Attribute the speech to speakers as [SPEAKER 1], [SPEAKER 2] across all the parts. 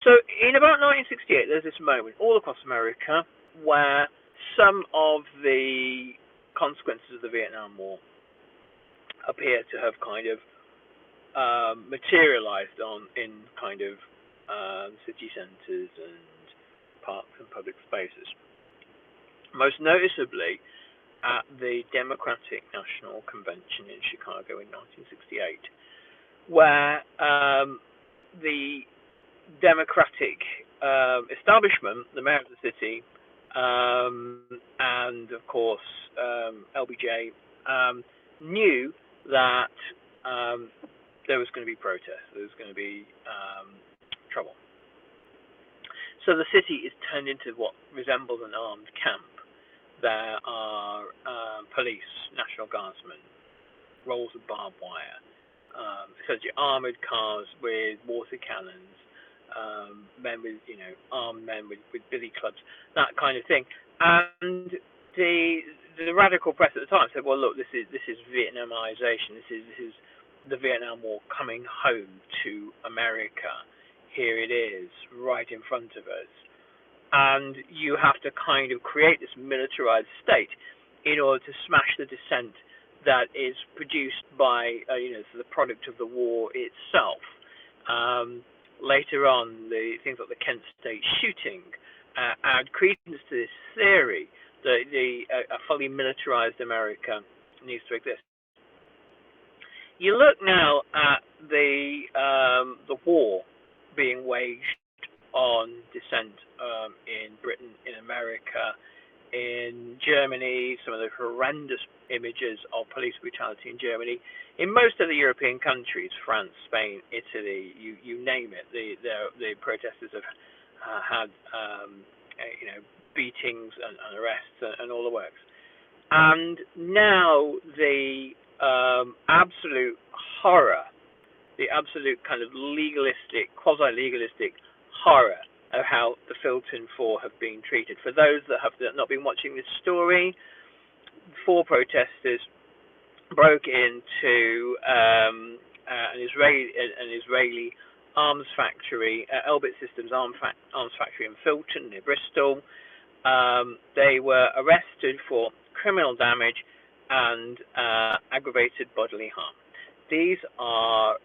[SPEAKER 1] So in about 1968, there's this moment all across America where some of the consequences of the Vietnam War appear to have kind of materialized in kind of city centres and parks and public spaces. Most noticeably at the Democratic National Convention in Chicago in 1968, where the Democratic establishment, the mayor of the city, and of course LBJ, knew that there was going to be protests, there was going to be trouble. So the city is turned into what resembles an armed camp. There are police, National Guardsmen, rolls of barbed wire, essentially armored cars with water cannons, men with, armed men with billy clubs, that kind of thing. And the radical press at the time said, well, look, this is Vietnamization. This is the Vietnam War coming home to America. Here it is, right in front of us. And you have to kind of create this militarized state in order to smash the dissent that is produced by, the product of the war itself. Later on, the things like the Kent State shooting add credence to this theory that a fully militarized America needs to exist. You look now at the war being waged on dissent in Britain, in America, in Germany, some of the horrendous images of police brutality in Germany, in most of the European countries, France, Spain, Italy, you name it, the protesters have had beatings and arrests and all the works. And now the absolute horror, the absolute kind of legalistic, quasi-legalistic horror of how the Filton Four have been treated. For those that have not been watching this story, 4 protesters broke into an Israeli arms factory, Elbit Systems arms factory in Filton near Bristol. They were arrested for criminal damage and aggravated bodily harm. These are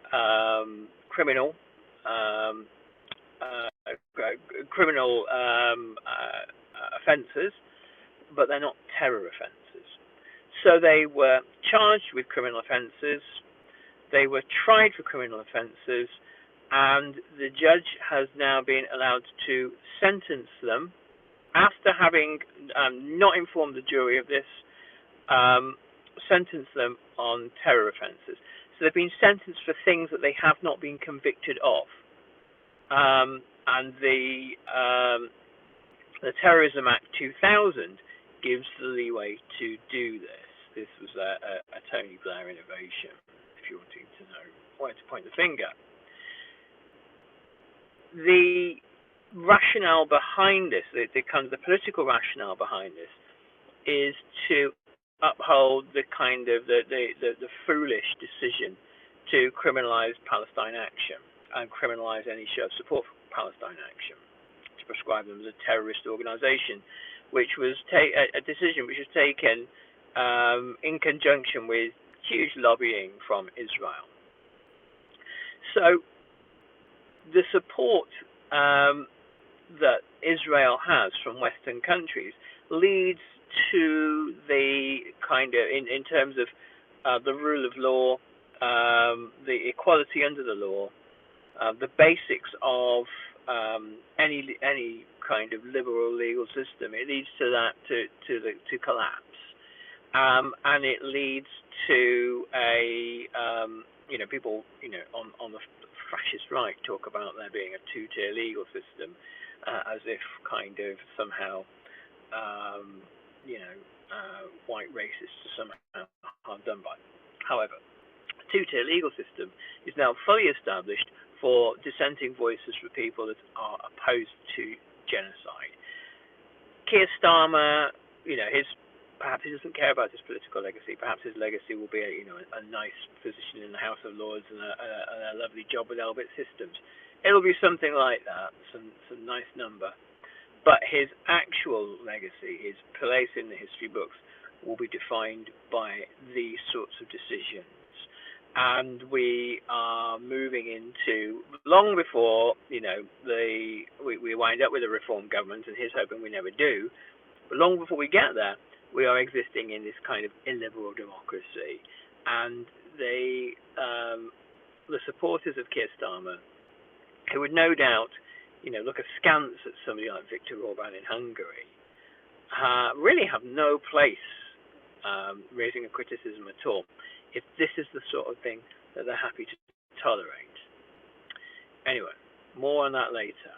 [SPEAKER 1] criminal offences, but they're not terror offences. So they were charged with criminal offences, they were tried for criminal offences, and the judge has now been allowed to sentence them, after having not informed the jury of this, sentence them on terror offences. So they've been sentenced for things that they have not been convicted of. And the Terrorism Act 2000 gives the leeway to do this. This was a Tony Blair innovation, if you're wanting to know where to point the finger. The rationale behind this, the political rationale behind this, is to uphold the kind of the foolish decision to criminalize Palestine Action and criminalize any show of support for Palestine Action, to prescribe them as a terrorist organization, which was a decision which was taken in conjunction with huge lobbying from Israel. So the support that Israel has from Western countries leads to the kind of, in terms of the rule of law, the equality under the law, the basics of any kind of liberal legal system, it leads to that to collapse, and it leads to a people on the fascist right talk about there being a two-tier legal system, as if kind of somehow white racists are somehow hard done by. However, a two-tier legal system is now fully established for dissenting voices for people that are opposed to genocide. Keir Starmer, perhaps he doesn't care about his political legacy. Perhaps his legacy will be a nice position in the House of Lords and a lovely job with Elbit Systems. It'll be something like that, some nice number. But his actual legacy, his place in the history books, will be defined by these sorts of decisions. And we are moving into long before we wind up with a reform government, and here's hoping we never do. But long before we get there, we are existing in this kind of illiberal democracy, and the supporters of Keir Starmer, who would no doubt, look askance at somebody like Viktor Orban in Hungary, really have no place raising a criticism at all if this is the sort of thing that they're happy to tolerate. Anyway, more on that later.